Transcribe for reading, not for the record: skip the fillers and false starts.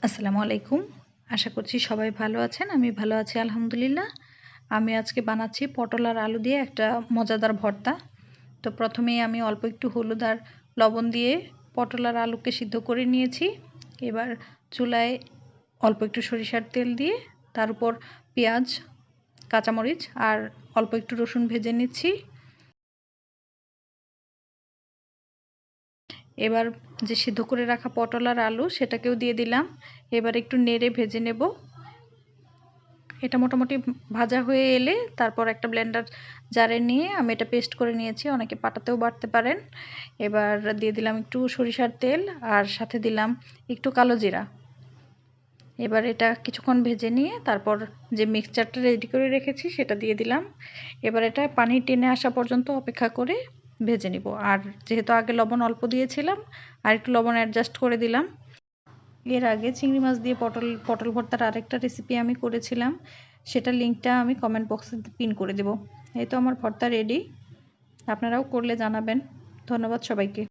আসসালামু আলাইকুম। আশা করছি সবাই ভালো আছেন। আমি ভালো আছি আলহামদুলিল্লাহ। আমি আজকে বানাচ্ছি পটল আর আলু দিয়ে একটা মজাদার ভর্তা। তো প্রথমেই আমি অল্প একটু হলুদ আর লবণ দিয়ে পটল আর আলুকে সিদ্ধ করে নিয়েছি। এবার চুলায় অল্প একটু সরিষার তেল দিয়ে তার উপর পেঁয়াজ, কাঁচামরিচ আর অল্প একটু রসুন ভেজে নিচ্ছি। এবার যে সিদ্ধ করে রাখা পটল আর আলু সেটাকেও দিয়ে দিলাম। এবার একটু নেড়ে ভেজে নেব। এটা মোটামুটি ভাজা হয়ে এলে তারপর একটা ব্লেন্ডার জারে নিয়ে আমি এটা পেস্ট করে নিয়েছি। অনেকে পাটাতেও বাটতে পারেন। এবার দিয়ে দিলাম একটু সরিষার তেল আর সাথে দিলাম একটু কালো জিরা। এবার এটা কিছুক্ষণ ভেজে নিয়ে তারপর যে মিক্সচারটা রেডি করে রেখেছি সেটা দিয়ে দিলাম। এবার এটা পানি টেনে আসা পর্যন্ত অপেক্ষা করে ভেজে নিব। আর যেহেতু আগে লবণ অল্প দিয়েছিলাম আর একটু লবণ অ্যাডজাস্ট করে দিলাম। এর আগে চিংড়ি মাছ দিয়ে পটল ভর্তার আরেকটা রেসিপি আমি করেছিলাম, সেটার লিঙ্কটা আমি কমেন্ট বক্সে পিন করে দেব। এই তো আমার ভর্তা রেডি। আপনারাও করলে জানাবেন। ধন্যবাদ সবাইকে।